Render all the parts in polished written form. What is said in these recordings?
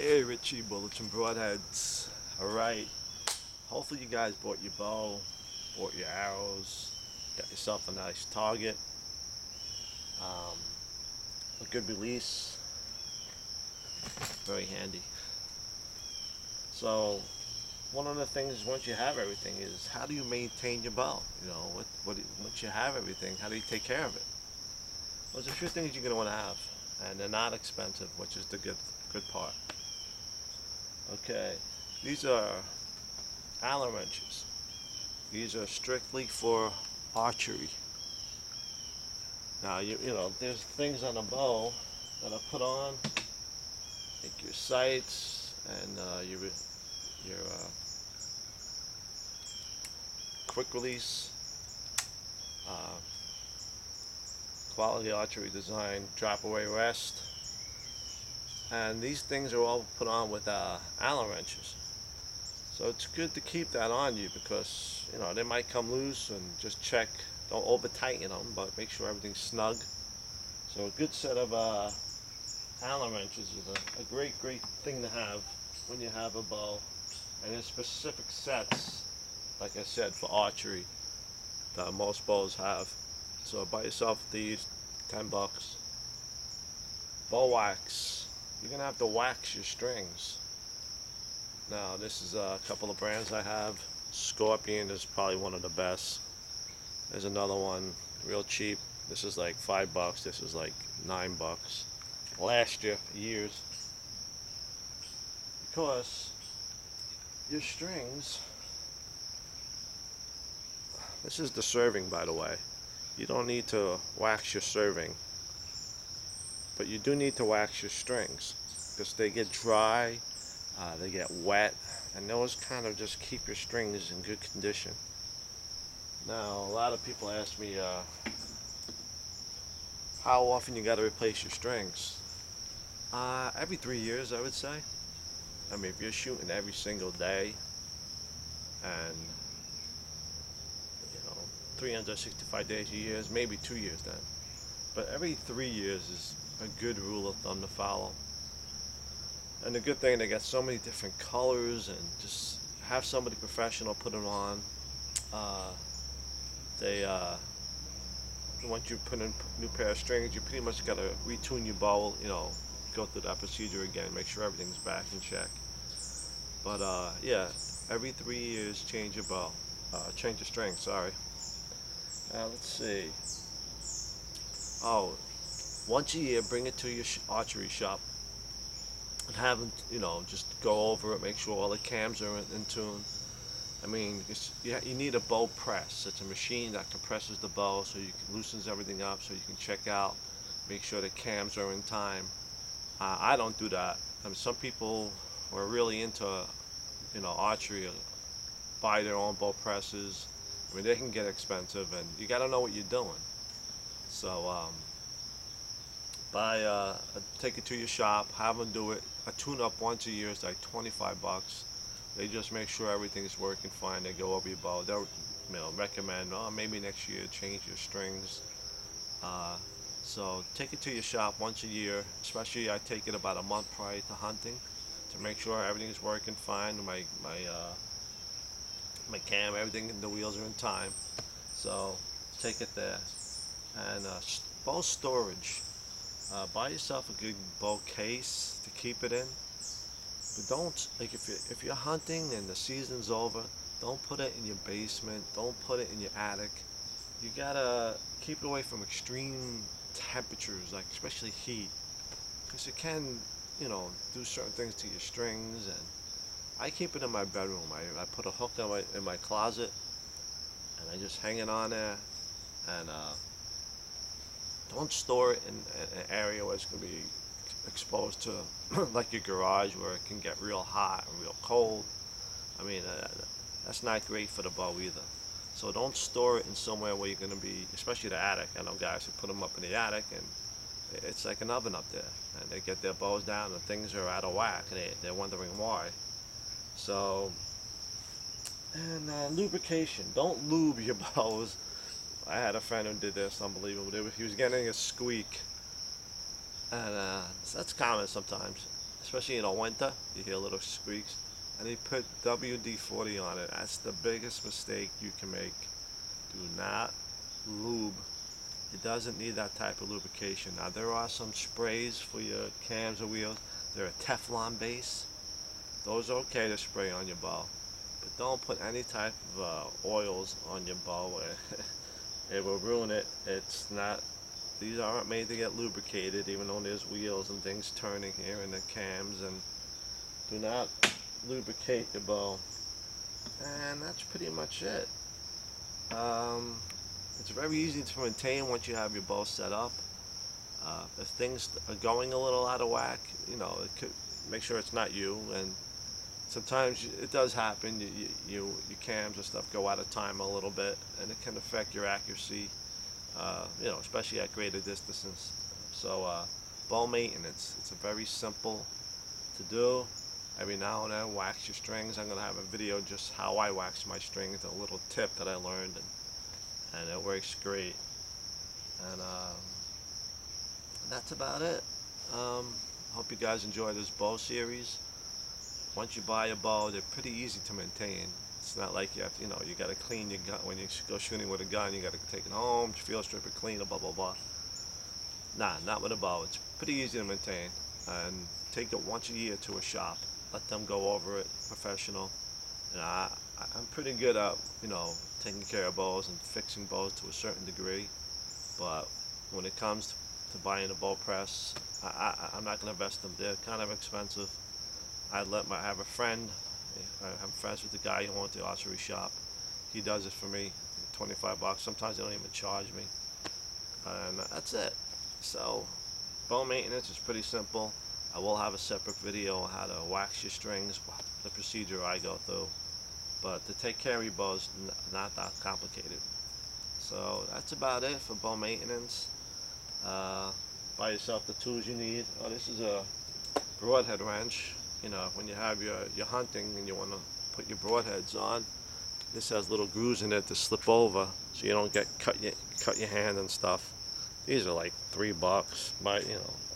Hey Richie, Bullets and Broadheads. Alright, hopefully you guys bought your bow, bought your arrows, got yourself a nice target, um, a good release, very handy. So, one of the things once you have everything is how do you maintain your bow? You know, once you have everything, how do you take care of it? Well, there's a few things you're going to want to have, and they're not expensive, which is the good part. Okay, these are Allen wrenches. These are strictly for archery. Now you know there's things on the bow that are put on, like your sights and your quick release, uh, quality archery design, drop away rest, and these things are all put on with Allen wrenches. So it's good to keep that on you because you know they might come loose and just check. Don't over tighten them, but make sure everything's snug. So a good set of Allen wrenches is a great thing to have when you have a bow. And there's specific sets, like I said, for archery that most bows have. So buy yourself these, $10. Bow wax. You're gonna have to wax your strings. Now this is a couple of brands I have. Scorpion is probably one of the best. There's another one, real cheap. This is like $5. This is like $9. Last years, because your strings. This is the serving, by the way. You don't need to wax your serving, but you do need to wax your strings because they get dry, they get wet, and those kind of just keep your strings in good condition. Now, a lot of people ask me how often you got to replace your strings. Every 3 years, I would say. I mean, if you're shooting every single day, and you know, 365 days a year, maybe 2 years then. But every 3 years is a good rule of thumb to follow. And the good thing, they got so many different colors, and just have somebody professional put them on. Uh, they once you put in a new pair of strings, you pretty much got to retune your bow. You know, go through that procedure again, make sure everything's back in check. But yeah, every 3 years change your bow, change your string. Sorry. Let's see. Oh, once a year, bring it to your archery shop and have them, you know, just go over it, make sure all the cams are in tune. I mean, you need a bow press. It's a machine that compresses the bow so you can loosens everything up so you can check out, make sure the cams are in time. I don't do that. I mean, some people who are really into, you know, archery buy their own bow presses. I mean, they can get expensive, and you got to know what you're doing. So take it to your shop, have them do it. A tune-up once a year is like $25. They just make sure everything's working fine. They go over your bow. They'll, you know, recommend, oh, maybe next year change your strings. Uh, so take it to your shop once a year. Especially, I take it about a month prior to hunting to make sure everything's working fine. My cam, everything, the wheels are in time. So take it there. And bow storage. Buy yourself a good bow case to keep it in. But don't, like, if you're hunting and the season's over, don't put it in your basement. Don't put it in your attic. You gotta keep it away from extreme temperatures, like especially heat, because it can, you know, do certain things to your strings. And I keep it in my bedroom. I put a hook in my closet, and I just hang it on there. And don't store it in an area where it's gonna be exposed to, like your garage, where it can get real hot and real cold. I mean, that's not great for the bow either. So don't store it in somewhere where you're going to be, especially the attic. I know guys who put them up in the attic, and it's like an oven up there. And they get their bows down, and things are out of whack, and they're wondering why. So, and lubrication. Don't lube your bows. I had a friend who did this, unbelievable. He was getting a squeak, and that's common sometimes, especially in the winter, you hear little squeaks. And he put WD-40 on it. That's the biggest mistake you can make. Do not lube. It doesn't need that type of lubrication. Now there are some sprays for your cams or wheels. They're a Teflon base. Those are okay to spray on your bow, but don't put any type of oils on your bow. It will ruin it. It's not. These aren't made to get lubricated, even though there's wheels and things turning here in the cams. And do not lubricate your bow. And that's pretty much it. It's very easy to maintain once you have your bow set up. If things are going a little out of whack, it could make sure it's not you. And sometimes it does happen. Your cams and stuff go out of time a little bit, and it can affect your accuracy. Especially at greater distances. So bow maintenance, it's a very simple to do. Every now and then, wax your strings. I'm gonna have a video just how I wax my strings, a little tip that I learned, and it works great. And that's about it. Hope you guys enjoy this bow series. Once you buy a bow, they're pretty easy to maintain. It's not like you have to, you got to clean your gun when you go shooting with a gun. You got to take it home, field strip it, clean it, blah blah blah. Nah, not with a bow. It's pretty easy to maintain, and take it once a year to a shop. Let them go over it, professional. I'm pretty good at taking care of bows and fixing bows to a certain degree, but when it comes to buying a bow press, I'm not going to invest them. They're kind of expensive. I have a friend. I'm friends with the guy who owns the archery shop. He does it for me, 25 bucks. Sometimes they don't even charge me. And that's it. So, bow maintenance is pretty simple. I will have a separate video on how to wax your strings, the procedure I go through. But to take care of your bows, not that complicated. So that's about it for bow maintenance. Buy yourself the tools you need. Oh, this is a broadhead wrench. When you have your hunting and you want to put your broadheads on, this has little grooves in it to slip over so you don't get cut your hand and stuff. These are like $3, but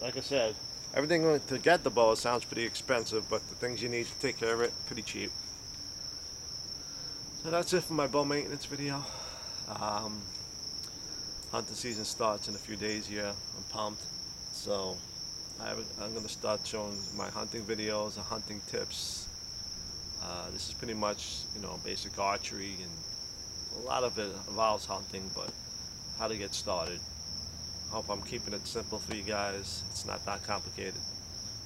like I said, everything to get the bow sounds pretty expensive, but the things you need to take care of it, pretty cheap. So that's it for my bow maintenance video. Hunting season starts in a few days here. I'm pumped. So I'm going to start showing my hunting videos and hunting tips. This is pretty much, basic archery, and a lot of it involves hunting, but how to get started. I hope I'm keeping it simple for you guys. It's not that complicated.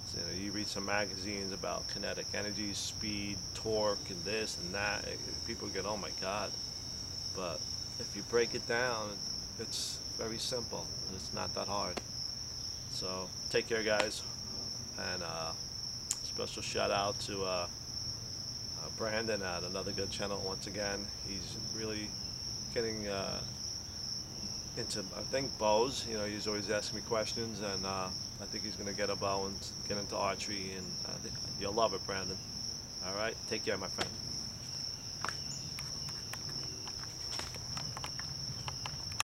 So, you read some magazines about kinetic energy, speed, torque, and this and that. People get, oh my God. But if you break it down, it's very simple, and it's not that hard. So take care, guys, and special shout out to Brandon at Another Good Channel once again. He's really getting into, I think, bows. He's always asking me questions, and I think he's going to get a bow and get into archery, and you'll love it, Brandon. All right, take care, my friend.